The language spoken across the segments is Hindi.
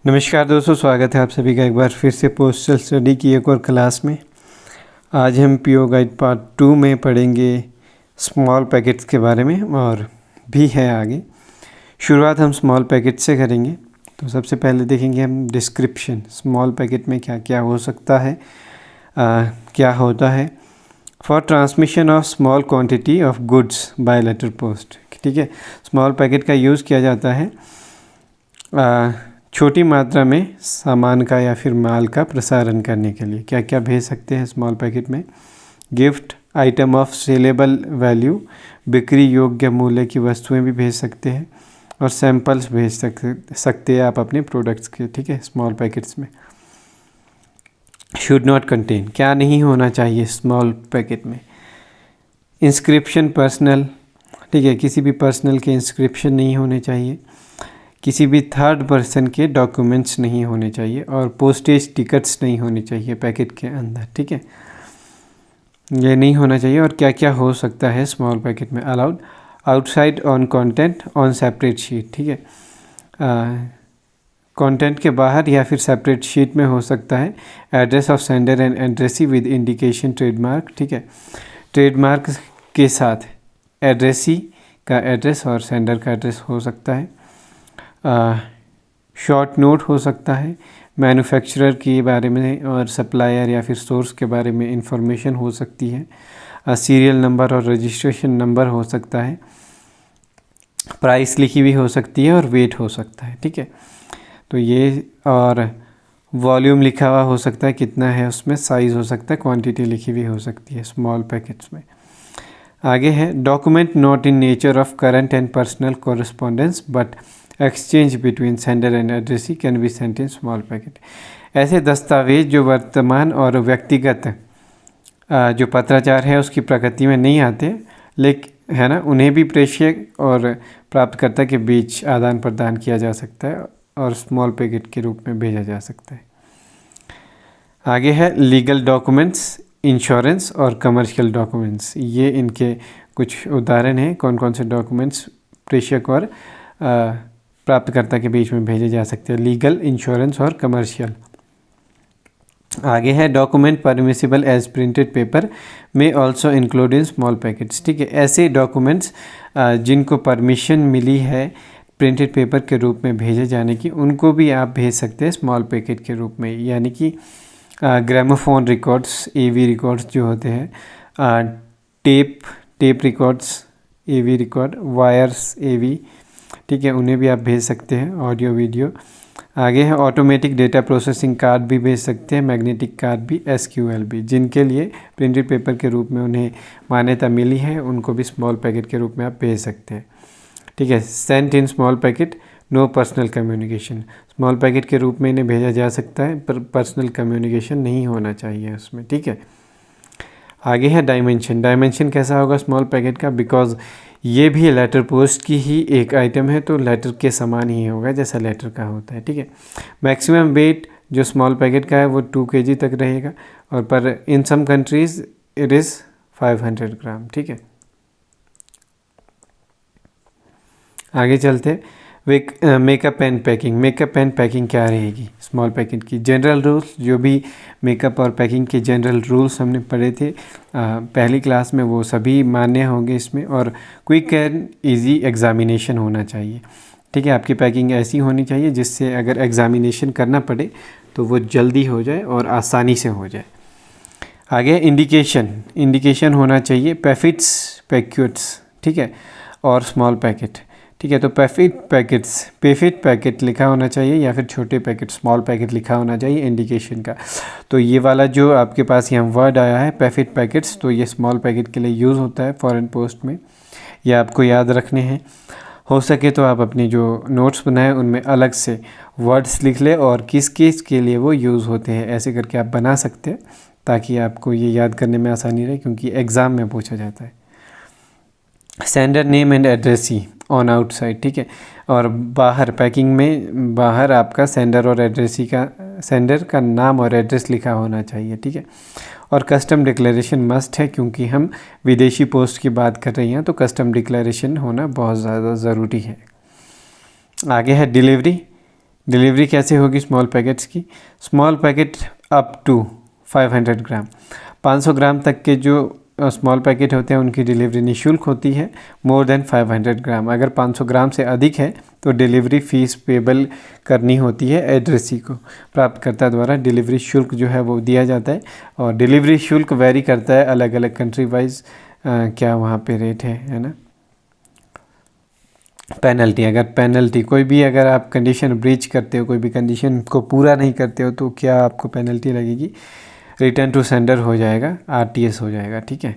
नमस्कार दोस्तों, स्वागत है आप सभी का एक बार फिर से पोस्टल स्टडी की एक और क्लास में। आज हम पीओ गाइड पार्ट 2 में पढ़ेंगे स्मॉल पैकेट्स के बारे में और भी है आगे। शुरुआत हम स्मॉल पैकेट से करेंगे। तो सबसे पहले देखेंगे हम डिस्क्रिप्शन, स्मॉल पैकेट में क्या क्या हो सकता है, क्या होता है। For transmission of small quantity of goods by letter post, ठीक है। स्मॉल पैकेट का यूज़ किया जाता है छोटी मात्रा में सामान का या फिर माल का प्रसारण करने के लिए। क्या क्या भेज सकते हैं स्मॉल पैकेट में? Gift, item of saleable value, बिक्री योग्य मूल्य की वस्तुएं भी भेज सकते हैं, और सैंपल्स भेज सकते हैं आप अपने प्रोडक्ट्स के, ठीक है। स्मॉल पैकेट्स में शुड नॉट कंटेन, क्या नहीं होना चाहिए स्मॉल पैकेट में? इंस्क्रिप्शन पर्सनल, ठीक है, किसी भी पर्सनल के इंस्क्रिप्शन नहीं होने चाहिए। किसी भी थर्ड पर्सन के डॉक्यूमेंट्स नहीं होने चाहिए, और पोस्टेज टिकट्स नहीं होने चाहिए पैकेट के अंदर, ठीक है। ये नहीं होना चाहिए। और क्या क्या हो सकता है स्मॉल पैकेट में? Allowed outside on content on separate sheet, ठीक है। कंटेंट के बाहर या फिर सेपरेट शीट में हो सकता है। Address of sender and addressee with indication trademark, ठीक है। ट्रेडमार्क के साथ एड्रेसी का एड्रेस और सेंडर का एड्रेस हो सकता है। शॉर्ट नोट हो सकता है। मैन्युफैक्चरर के बारे में और सप्लायर या फिर सोर्स के बारे में इंफॉर्मेशन हो सकती है। सीरियल नंबर और रजिस्ट्रेशन नंबर हो सकता है। प्राइस लिखी हुई हो सकती है और वेट हो सकता है, ठीक है। तो ये, और वॉल्यूम लिखा हुआ हो सकता है कितना है उसमें, साइज़ हो सकता है, क्वांटिटी लिखी हुई हो सकती है स्मॉल पैकेट्स में। आगे है document not in nature of current and personal correspondence but exchange between sender and addressee can be sent in small packet. ऐसे दस्तावेज जो वर्तमान और व्यक्तिगत जो पत्राचार है उसकी प्रकृति में नहीं आते, लेकिन है ना, उन्हें भी प्रेषक और प्राप्तकर्ता के बीच आदान प्रदान किया जा सकता है और स्मॉल पैकेट के रूप में भेजा जा सकता है। आगे है लीगल डॉक्यूमेंट्स, इंश्योरेंस और कमर्शियल डॉक्यूमेंट्स। ये इनके कुछ उदाहरण हैं, कौन कौन से डॉक्यूमेंट्स प्रेषक और प्राप्तकर्ता के बीच में भेजे जा सकते हैं। लीगल, इंश्योरेंस और कमर्शियल। आगे है document permissible as printed paper में also include in small packets, ठीक है। ऐसे डॉक्यूमेंट्स जिनको परमिशन मिली है प्रिंटेड पेपर के रूप में भेजे जाने की, उनको भी आप भेज सकते हैं स्मॉल पैकेट के रूप में। यानी कि ग्रामोफोन रिकॉर्ड्स, एवी रिकॉर्ड्स जो होते हैं, टेप रिकॉर्ड्स, एवी रिकॉर्ड, वायर्स एवी, ठीक है, उन्हें भी आप भेज सकते हैं, ऑडियो वीडियो। आगे है ऑटोमेटिक डेटा प्रोसेसिंग कार्ड भी भेज सकते हैं, मैग्नेटिक कार्ड भी, एसक्यूएल भी। जिनके लिए प्रिंटेड पेपर के रूप में उन्हें मान्यता मिली है, उनको भी स्मॉल पैकेट के रूप में आप भेज सकते हैं, ठीक है। Sent in small packet, no personal communication. Small packet के रूप में इन्हें भेजा जा सकता है, पर पर्सनल कम्युनिकेशन नहीं होना चाहिए उसमें, ठीक है। आगे है डायमेंशन। डायमेंशन कैसा होगा स्मॉल पैकेट का? बिकॉज ये भी लेटर पोस्ट की ही एक आइटम है, तो लेटर के समान ही होगा जैसा लेटर का होता है, ठीक है। मैक्सिमम वेट जो स्मॉल पैकेट का है वो 2 kg तक रहेगा, और पर इन सम कंट्रीज़ इट इज़ 500 ग्राम, ठीक है। आगे चलते makeup and packing. Makeup and packing क्या रहेगी स्मॉल पैकेट की? जनरल रूल्स, जो भी मेकअप और पैकिंग के जनरल रूल्स हमने पढ़े थे पहली क्लास में, वो सभी मान्य होंगे इसमें। और क्विक एंड इजी एग्जामिनेशन होना चाहिए, ठीक है। आपकी पैकिंग ऐसी होनी चाहिए जिससे अगर एग्जामिनेशन करना पड़े तो वो जल्दी हो जाए और आसानी से हो जाए। आगे इंडिकेशन होना चाहिए, पैफिट्स, पैक्यूट्स, ठीक है, और स्मॉल पैकेट, ठीक है। तो पेफिट पैकेट लिखा होना चाहिए, या फिर छोटे पैकेट, स्मॉल पैकेट लिखा होना चाहिए इंडिकेशन का। तो ये वाला जो आपके पास यहाँ वर्ड आया है पेफिट पैकेट्स, तो ये स्मॉल पैकेट के लिए यूज़ होता है फॉरेन पोस्ट में। ये आपको याद रखने हैं। हो सके तो आप अपनी जो नोट्स बनाए उनमें अलग से वर्ड्स लिख ले और किस किस के लिए वो यूज़ होते हैं, ऐसे करके आप बना सकते हैं, ताकि आपको ये याद करने में आसानी रहे, क्योंकि एग्ज़ाम में पूछा जाता है। Sender name and addressee on outside, ठीक है। और बाहर पैकिंग में बाहर आपका सेंडर और एड्रेसी का, सेंडर का नाम और एड्रेस लिखा होना चाहिए, ठीक है। और कस्टम डिक्लेरेशन मस्ट है, क्योंकि हम विदेशी पोस्ट की बात कर रहे हैं, तो कस्टम डिक्लेरेशन होना बहुत ज़्यादा ज़रूरी है। आगे है डिलीवरी। डिलीवरी कैसे होगी स्मॉल पैकेट्स की? स्मॉल पैकेट अप टू 500 ग्राम, 500 ग्राम तक के जो स्मॉल पैकेट होते हैं उनकी डिलीवरी निःशुल्क होती है। मोर देन 500 ग्राम, अगर 500 ग्राम से अधिक है तो डिलीवरी फ़ीस पेबल करनी होती है एड्रेसी को। प्राप्तकर्ता द्वारा डिलीवरी शुल्क जो है वो दिया जाता है, और डिलीवरी शुल्क वेरी करता है अलग अलग कंट्री वाइज, क्या वहाँ पे रेट है ना। पेनल्टी, अगर पेनल्टी कोई भी, अगर आप कंडीशन ब्रीच करते हो, कोई भी कंडीशन को पूरा नहीं करते हो तो क्या आपको पेनल्टी लगेगी? रिटर्न टू सेंडर हो जाएगा, RTS हो जाएगा, ठीक है।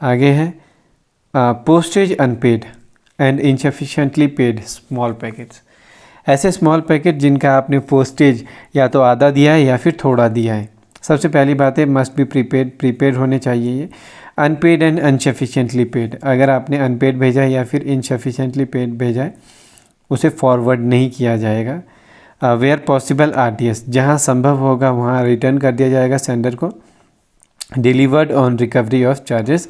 आगे है postage unpaid and insufficiently paid small packets. ऐसे स्मॉल पैकेट जिनका आपने पोस्टेज या तो आधा दिया है या फिर थोड़ा दिया है। सबसे पहली बात है मस्ट बी प्रीपेड होने चाहिए ये। अनपेड एंड इनसफिशिएंटली पेड, अगर आपने अनपेड भेजा है या फिर इनसफिशिएंटली पेड भेजा है उसे फॉरवर्ड नहीं किया जाएगा। वेयर पॉसिबल RTS, जहाँ संभव होगा वहाँ रिटर्न कर दिया जाएगा सेंडर को। Delivered on recovery of charges,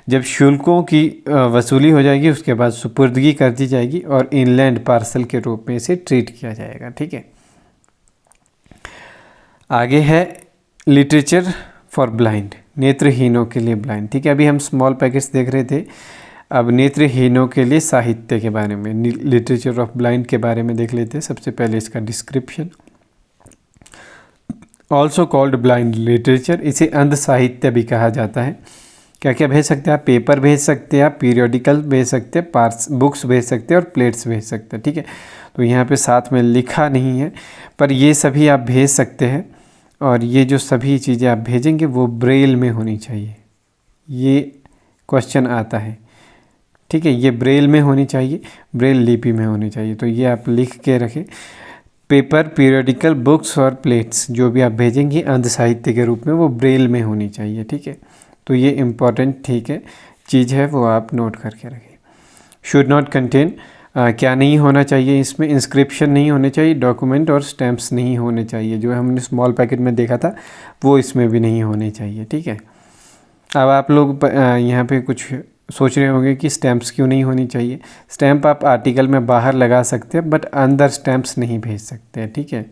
जब शुल्कों की वसूली हो जाएगी उसके बाद सुपुर्दगी कर दी जाएगी और इनलैंड पार्सल के रूप में इसे ट्रीट किया जाएगा, ठीक है। आगे है लिटरेचर फॉर ब्लाइंड, नेत्रहीनों के लिए ब्लाइंड, ठीक है। अभी हम स्मॉल पैकेट्स देख रहे थे, अब नेत्रहीनों के लिए साहित्य के बारे में, लिटरेचर ऑफ ब्लाइंड के बारे में देख लेते हैं। सबसे पहले इसका description, also called blind literature, इसे अंध साहित्य भी कहा जाता है। क्या क्या भेज सकते हैं आप? पेपर भेज सकते हैं आप, पीरियोडिकल भेज सकते हैं, बुक्स भेज सकते हैं और प्लेट्स भेज सकते हैं, ठीक है। तो यहाँ पे साथ में लिखा नहीं है पर ये सभी आप भेज सकते हैं, और ये जो सभी चीज़ें आप भेजेंगे वो ब्रेल में होनी चाहिए। ये क्वेश्चन आता है, ठीक है, ये ब्रेल में होनी चाहिए, ब्रेल लिपि में होनी चाहिए, तो ये आप लिख के रखें। पेपर, पीरियोडिकल, बुक्स और प्लेट्स जो भी आप भेजेंगे अंध साहित्य के रूप में वो ब्रेल में होनी चाहिए, ठीक है। तो ये इम्पॉर्टेंट, ठीक है, चीज़ है, वो आप नोट करके रखें। शुड नॉट कंटेन, क्या नहीं होना चाहिए इसमें? इंस्क्रिप्शन नहीं होने चाहिए, डॉक्यूमेंट और स्टैम्प्स नहीं होने चाहिए, जो हमने स्मॉल पैकेट में देखा था वो इसमें भी नहीं होने चाहिए, ठीक है। अब आप लोग यहाँ पे कुछ सोच रहे होंगे कि स्टैम्प्स क्यों नहीं होनी चाहिए। स्टैम्प आप आर्टिकल में बाहर लगा सकते हैं बट अंदर स्टैम्प्स नहीं भेज सकते हैं, ठीक है।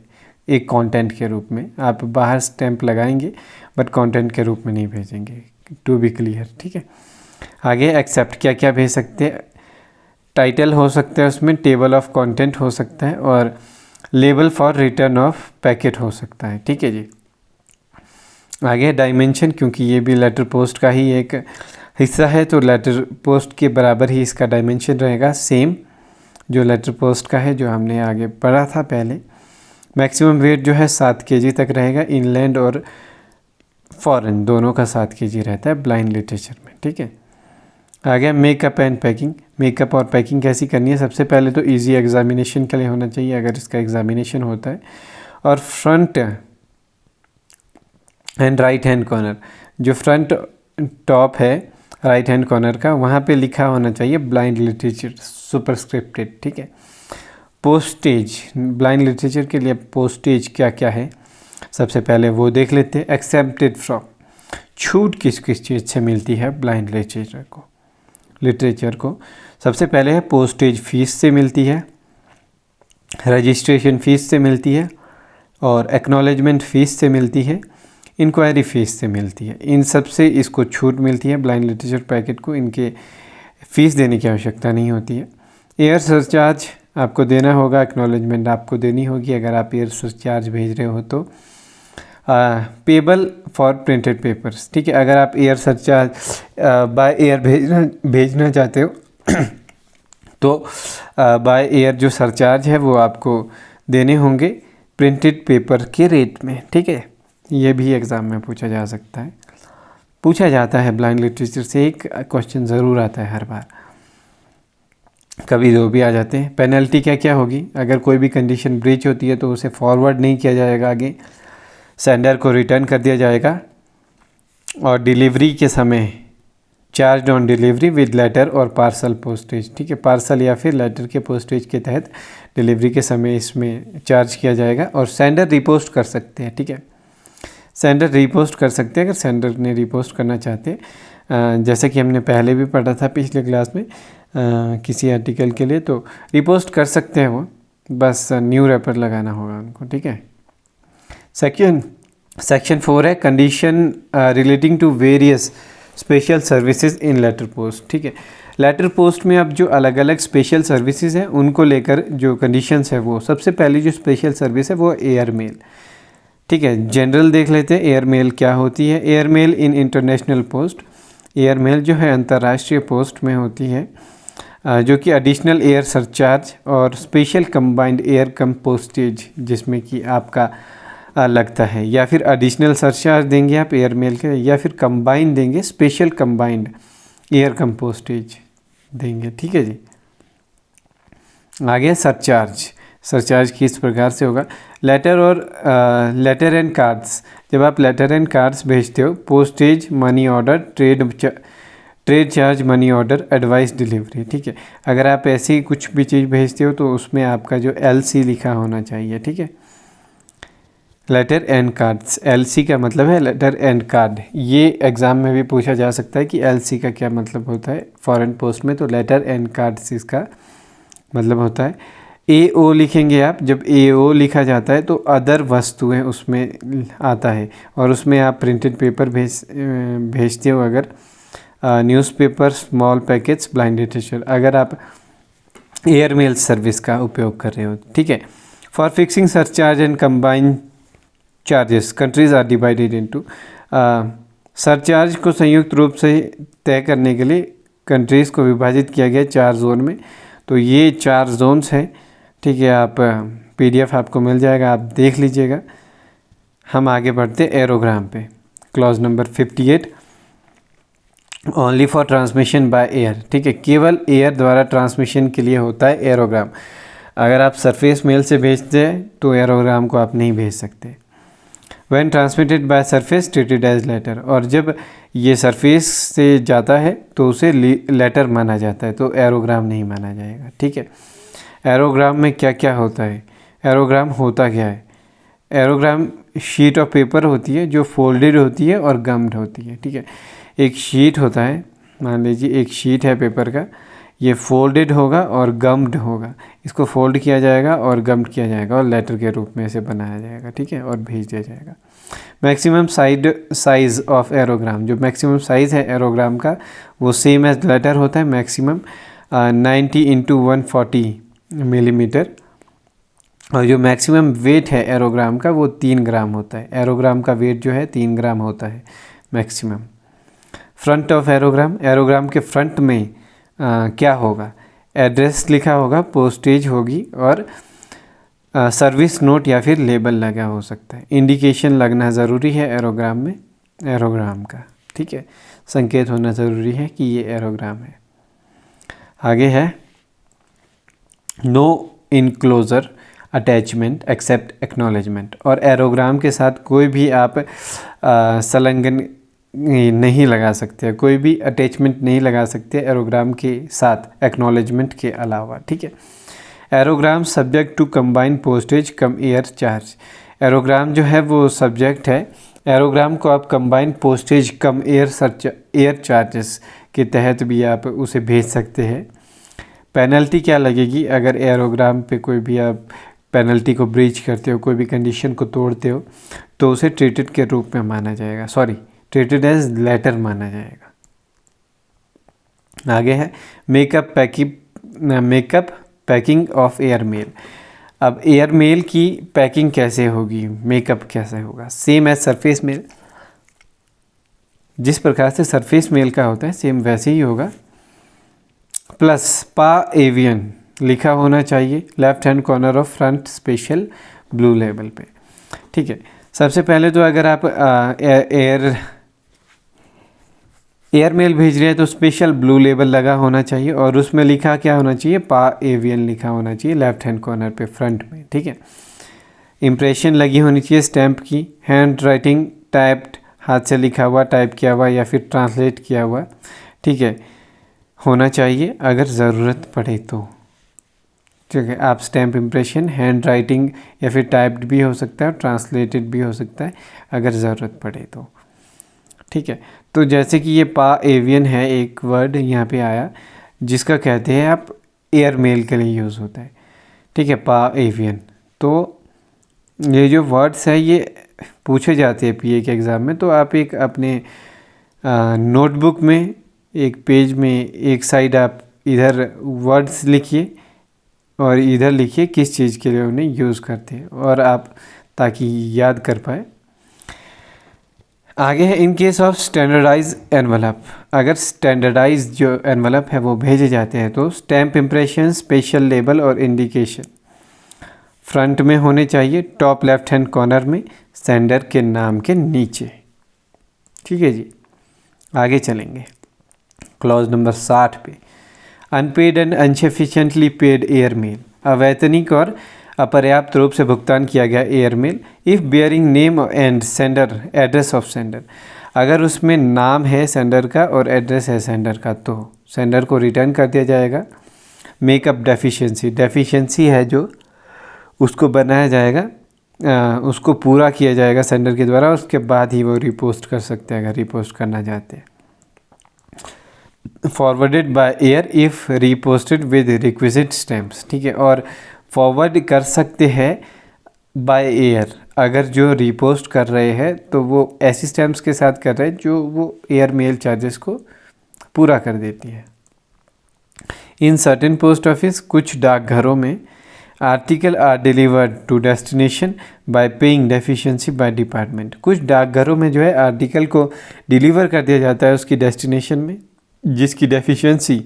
एक कंटेंट के रूप में आप बाहर स्टैम्प लगाएंगे बट कंटेंट के रूप में नहीं भेजेंगे, टू बी क्लियर, ठीक है। आगे एक्सेप्ट, क्या क्या भेज सकते हैं? टाइटल हो सकता है उसमें, टेबल ऑफ कंटेंट हो सकता है और label for return of packet हो सकता है, ठीक है जी। आगे डायमेंशन, क्योंकि ये भी लेटर पोस्ट का ही एक हिस्सा है तो लेटर पोस्ट के बराबर ही इसका डायमेंशन रहेगा, सेम जो लेटर पोस्ट का है, जो हमने आगे पढ़ा था पहले। मैक्सिमम वेट जो है 7 kg तक रहेगा, इनलैंड और फॉरेन दोनों का 7 kg रहता है ब्लाइंड लिटरेचर में, ठीक है। आगे मेकअप एंड पैकिंग, मेकअप और पैकिंग कैसी करनी है? सबसे पहले तो इजी एग्जामिनेशन के लिए होना चाहिए अगर इसका एग्जामिनेशन होता है, और front end right hand corner, जो फ्रंट टॉप है राइट हैंड कॉर्नर का, वहाँ पे लिखा होना चाहिए ब्लाइंड लिटरेचर सुपरस्क्रिप्टेड, ठीक है। पोस्टेज, ब्लाइंड लिटरेचर के लिए पोस्टेज क्या क्या है सबसे पहले वो देख लेते हैं। एक्सेप्टेड फ्रॉम, छूट किस किस चीज़ से मिलती है ब्लाइंड लिटरेचर को? सबसे पहले है पोस्टेज फीस से मिलती है, रजिस्ट्रेशन फ़ीस से मिलती है और एक्नॉलेजमेंट फ़ीस से मिलती है, इंक्वायरी फ़ीस से मिलती है। इन सब से इसको छूट मिलती है ब्लाइंड लिटरेचर पैकेट को, इनके फ़ीस देने की आवश्यकता नहीं होती है। एयर सरचार्ज आपको देना होगा, एक्नॉलेजमेंट आपको देनी होगी अगर आप एयर सरचार्ज भेज रहे हो तो। पेबल फॉर प्रिंटेड पेपर्स, ठीक है, अगर आप एयर सरचार्ज बाय एयर भेजना चाहते हो तो बाय एयर जो सरचार्ज है वो आपको देने होंगे प्रिंटेड पेपर के रेट में, ठीक है। ये भी एग्ज़ाम में पूछा जा सकता है, पूछा जाता है ब्लाइंड लिटरेचर से, एक क्वेश्चन ज़रूर आता है हर बार, कभी दो भी आ जाते हैं। पेनल्टी क्या क्या होगी? अगर कोई भी कंडीशन ब्रीच होती है तो उसे फॉरवर्ड नहीं किया जाएगा आगे, सेंडर को रिटर्न कर दिया जाएगा, और डिलीवरी के समय charge on delivery with letter और पार्सल पोस्टेज, ठीक है। पार्सल या फिर लेटर के पोस्टेज के तहत डिलीवरी के समय इसमें चार्ज किया जाएगा, और सेंडर रिपोस्ट कर सकते हैं, ठीक है। सेंडर रिपोस्ट कर सकते हैं अगर सेंडर ने रिपोस्ट करना चाहते हैं, जैसे कि हमने पहले भी पढ़ा था पिछले क्लास में किसी आर्टिकल के लिए, तो रिपोस्ट कर सकते हैं वो, बस न्यू रैपर लगाना होगा उनको, ठीक है। सेक्शन 4 है condition relating to various special services in letter post, ठीक है। लेटर पोस्ट में अब जो अलग अलग स्पेशल सर्विसेज हैं उनको लेकर जो कंडीशंस है, वो सबसे पहली जो स्पेशल सर्विस है वो एयर मेल, ठीक है। जनरल देख लेते हैं एयर मेल क्या होती है। Air mail in international post, air mail जो है अंतर्राष्ट्रीय पोस्ट में होती है, जो कि एडिशनल एयर सरचार्ज और special combined air cum postage जिसमें कि आपका लगता है, या फिर एडिशनल सरचार्ज देंगे आप एयर मेल के, या फिर कंबाइन देंगे special combined air cum postage देंगे, ठीक है जी। आगे सरचार्ज, सरचार्ज किस प्रकार से होगा। लेटर एंड कार्ड्स, जब आप लेटर एंड कार्ड्स भेजते हो, postage, money order, trade charge, money order, advice delivery, ठीक है। अगर आप ऐसी कुछ भी चीज़ भेजते हो तो उसमें आपका जो LC लिखा होना चाहिए, ठीक है। लेटर एंड कार्ड्स, LC का मतलब है लेटर एंड कार्ड। ये एग्ज़ाम में भी पूछा जा सकता है कि LC का क्या मतलब होता है फॉरेन पोस्ट में, तो लेटर एंड कार्ड्स इसका मतलब होता है। AO लिखेंगे आप, जब AO लिखा जाता है तो अदर वस्तुएं उसमें आता है, और उसमें आप प्रिंटेड पेपर भेजते हो, अगर न्यूज़पेपर, स्मॉल पैकेट्स, ब्लाइंडेड टिशर, अगर आप एयर मेल सर्विस का उपयोग कर रहे हो, ठीक है। For fixing surcharge and combine charges countries are divided into, surcharge को संयुक्त रूप से तय करने के लिए कंट्रीज़ को विभाजित किया गया 4 जोन में। तो ये 4 जोन्स हैं, ठीक है। आप PDF आपको मिल जाएगा, आप देख लीजिएगा। हम आगे बढ़ते एरोग्राम पे। Clause number 58, only for transmission by air, ठीक है। केवल एयर द्वारा ट्रांसमिशन के लिए होता है एरोग्राम। अगर आप सरफेस मेल से भेजते हैं तो एरोग्राम को आप नहीं भेज सकते। When transmitted by surface treated as letter, और जब ये सरफेस से जाता है तो उसे लेटर माना जाता है, तो एरोग्राम नहीं माना जाएगा, ठीक है। एरोग्राम में क्या क्या होता है, एरोग्राम होता क्या है। एरोग्राम शीट ऑफ पेपर होती है जो फोल्डेड होती है और गम्ड होती है, ठीक है। एक शीट होता है, मान लीजिए एक शीट है पेपर का, ये फोल्डेड होगा और गम्ड होगा। इसको फोल्ड किया जाएगा और गम्ड किया जाएगा और लेटर के रूप में इसे बनाया जाएगा, ठीक है, और भेज दिया जाएगा। मैक्सिमम साइज़ ऑफ एरोग्राम, जो मैक्सिमम साइज़ है एरोग्राम का वो सेम एज लेटर होता है, मैक्सिमम 90 × 140 मिलीमीटर। और जो मैक्सिमम वेट है एरोग्राम का वो 3 ग्राम होता है। एरोग्राम का वेट जो है 3 ग्राम होता है मैक्सिमम। फ्रंट ऑफ एरोग्राम, एरोग्राम के फ्रंट में क्या होगा, एड्रेस लिखा होगा, पोस्टेज होगी और सर्विस नोट या फिर लेबल लगा हो सकता है। इंडिकेशन लगना ज़रूरी है एरोग्राम में, एरोग्राम का, ठीक है, संकेत होना ज़रूरी है कि ये एरोग्राम है। आगे है no enclosure attachment except acknowledgement, और एरोग्राम के साथ कोई भी आप संलग्न नहीं लगा सकते, कोई भी अटैचमेंट नहीं लगा सकते एरोग्राम के साथ एक्नॉलेजमेंट के अलावा, ठीक है। Aerogramme subject to combine postage cum air charge, aerogramme जो है वो सब्जेक्ट है, एरोग्राम को आप combine postage cum air charges के तहत भी आप उसे भेज सकते हैं। पेनल्टी क्या लगेगी अगर एरोग्राम पे कोई भी आप पेनल्टी को ब्रीच करते हो, कोई भी कंडीशन को तोड़ते हो, तो उसे ट्रीटेड के रूप में माना जाएगा, ट्रीटेड एज लेटर माना जाएगा। आगे है makeup packing of air mail. अब एयर मेल की पैकिंग कैसे होगी, मेकअप कैसे होगा, सेम एज सरफेस मेल, जिस प्रकार से सरफेस मेल का होता है सेम वैसे ही होगा। प्लस पा एवियन लिखा होना चाहिए left hand corner of front special blue label पे, ठीक है। सबसे पहले तो अगर आप एयर मेल भेज रहे हैं तो स्पेशल ब्लू लेबल लगा होना चाहिए, और उसमें लिखा क्या होना चाहिए, पा एवियन लिखा होना चाहिए लेफ्ट हैंड कॉर्नर पे फ्रंट में, ठीक है। इम्प्रेशन लगी होनी चाहिए स्टैम्प की, हैंड राइटिंग टाइप्ड, हाथ से लिखा हुआ, टाइप किया हुआ या फिर ट्रांसलेट किया हुआ, ठीक है, होना चाहिए अगर ज़रूरत पड़े तो, ठीक है। आप स्टैम्प इम्प्रेशन हैंड राइटिंग या फिर टाइप्ड भी हो सकता है और ट्रांसलेटेड भी हो सकता है अगर ज़रूरत पड़े तो, ठीक है। तो जैसे कि ये पा एवियन है, एक वर्ड यहाँ पे आया जिसका कहते हैं आप एयर मेल के लिए यूज़ होता है, ठीक है, पा एवियन। तो ये जो वर्ड्स है ये पूछे जाते हैं पीए के एग्ज़ाम में। तो आप एक अपने नोटबुक में एक पेज में एक साइड आप इधर वर्ड्स लिखिए और इधर लिखिए किस चीज़ के लिए उन्हें यूज़ करते हैं, और आप ताकि याद कर पाए। आगे है in case of standardise envelope. अगर स्टैंडर्डाइज जो एनवलप है वो भेजे जाते हैं तो स्टैम्प इम्प्रेशन, स्पेशल लेबल और इंडिकेशन फ्रंट में होने चाहिए, टॉप लेफ्ट हैंड कॉर्नर में, सेंडर के नाम के नीचे। ठीक है जी, आगे चलेंगे क्लॉज नंबर 60 पे। Unpaid and insufficiently paid airmail, अवैतनिक और अपर्याप्त रूप से भुगतान किया गया airmail, if bearing name and sender address of sender. अगर उसमें नाम है सेंडर का और एड्रेस है सेंडर का तो सेंडर को रिटर्न कर दिया जाएगा। मेकअप डेफिशिएंसी, डेफिशिएंसी है जो उसको बनाया जाएगा, उसको पूरा किया जाएगा सेंडर के द्वारा, उसके बाद ही वो रिपोस्ट कर सकते हैं अगर रिपोस्ट करना चाहते हैं। Forwarded by air if reposted with requisite stamps. ठीक है, और फॉरवर्ड कर सकते हैं बाय एयर अगर जो रिपोस्ट कर रहे हैं तो वो ऐसी स्टैम्प्स के साथ कर रहे हैं जो वो एयर मेल चार्जेस को पूरा कर देती है। इन सर्टेन पोस्ट ऑफिस, कुछ डाकघरों में article are delivered to destination by paying deficiency by department. कुछ डाकघरों में जो है आर्टिकल को डिलीवर कर दिया जाता है उसकी डेस्टिनेशन में, जिसकी डेफिशिएंसी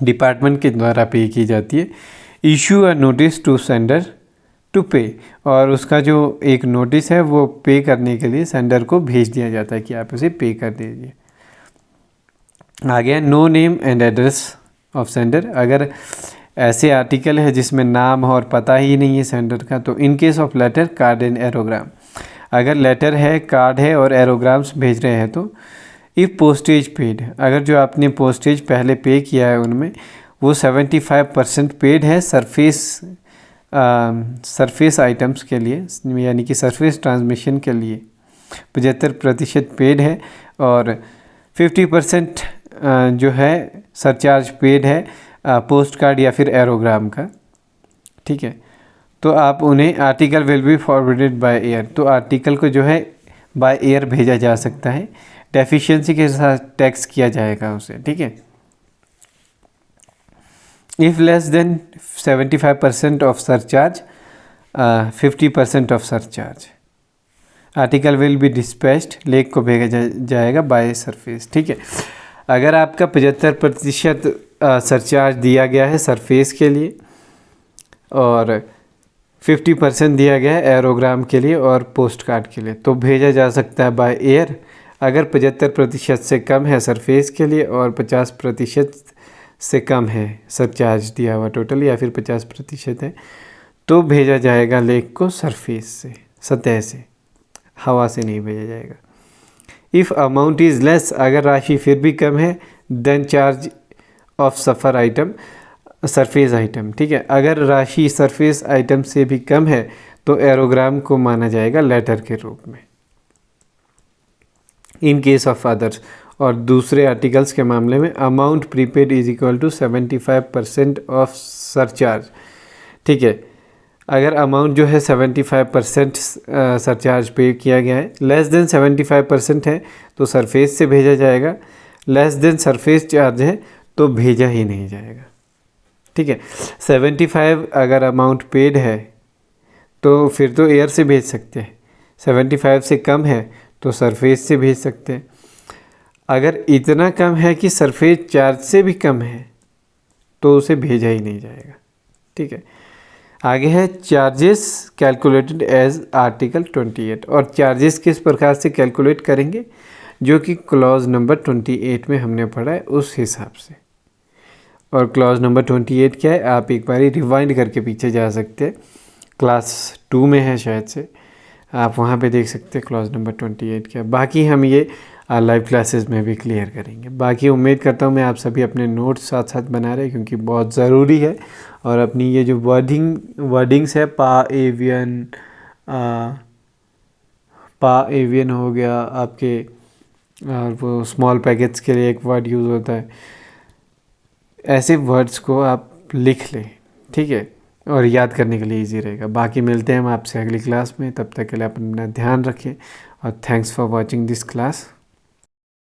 डिपार्टमेंट के द्वारा पे की जाती है। Issue a notice to sender to pay, और उसका जो एक नोटिस है वो पे करने के लिए सेंडर को भेज दिया जाता है कि आप उसे पे कर दीजिए। आगे no name and address of sender. अगर ऐसे आर्टिकल है जिसमें नाम और पता ही नहीं है सेंडर का तो in case of letter, card and aerogramme. अगर लेटर है, कार्ड है और एरोग्राम्स भेज रहे हैं तो इफ़ पोस्टेज पेड, अगर जो आपने पोस्टेज पहले पे किया है उनमें वो 75% पेड है सरफेस आइटम्स के लिए, यानी कि सरफेस ट्रांसमिशन के लिए 75% पेड है और 50% जो है सरचार्ज पेड है पोस्ट कार्ड या फिर एरोग्राम का। ठीक है, तो आप उन्हें article will be forwarded by air, तो आर्टिकल को जो है बाय एयर भेजा जा सकता है, डेफिशिएंसी के साथ टैक्स किया जाएगा उसे। ठीक है, if less than 75% of surcharge, 50% of surcharge, article will be dispatched, lake को भेजा जाएगा बाय सरफेस। ठीक है, अगर आपका 75% सरचार्ज दिया गया है सरफेस के लिए और 50% दिया गया है एरोग्राम के लिए और पोस्ट कार्ड के लिए तो भेजा जा सकता है बाय एयर। अगर 75% से कम है सरफेस के लिए और 50% से कम है सरचार्ज दिया हुआ टोटल या फिर 50% है तो भेजा जाएगा लेक को सरफेस से, सतह से, हवा से नहीं भेजा जाएगा। इफ़ अमाउंट इज़ लेस, अगर राशि फिर भी कम है, then charge of suffer item, surface item. ठीक है, अगर राशि सरफेस आइटम से भी कम है तो एरोग्राम को माना जाएगा लेटर के रूप में। इन केस ऑफ अदर्स, और दूसरे आर्टिकल्स के मामले में amount prepaid is equal to 75% of surcharge. ठीक है, अगर अमाउंट जो है 75% सरचार्ज पे किया गया है, लेस देन 75% है तो सरफेस से भेजा जाएगा, लेस देन सरफेस चार्ज है तो भेजा ही नहीं जाएगा। ठीक है, 75 अगर अमाउंट पेड है तो फिर तो एयर से भेज सकते हैं, 75 से कम है तो सरफेस से भेज सकते हैं। अगर इतना कम है कि सरफेस चार्ज से भी कम है तो उसे भेजा ही नहीं जाएगा। ठीक है, आगे है चार्जेस कैलकुलेटेड एज आर्टिकल 28, और चार्जेस किस प्रकार से कैलकुलेट करेंगे जो कि क्लॉज नंबर 28 में हमने पढ़ा है उस हिसाब से। और क्लॉज नंबर 28 क्या है, आप एक बार रिवाइंड करके पीछे जा सकते हैं, क्लास 2 में है शायद से, आप वहाँ पे देख सकते हैं क्लॉज नंबर 28 क्या है। बाकी हम ये लाइव क्लासेस में भी क्लियर करेंगे। बाकी उम्मीद करता हूँ मैं आप सभी अपने नोट्स साथ साथ बना रहे हैं क्योंकि बहुत ज़रूरी है, और अपनी ये जो वर्डिंग्स है पा एवियन हो गया आपके, और वो स्मॉल पैकेट्स के लिए एक वर्ड यूज़ होता है, ऐसे वर्ड्स को आप लिख लें। ठीक है, और याद करने के लिए इजी रहेगा। बाकी मिलते हैं हम आपसे अगली क्लास में, तब तक के लिए अपना ध्यान रखें और thanks for watching this class.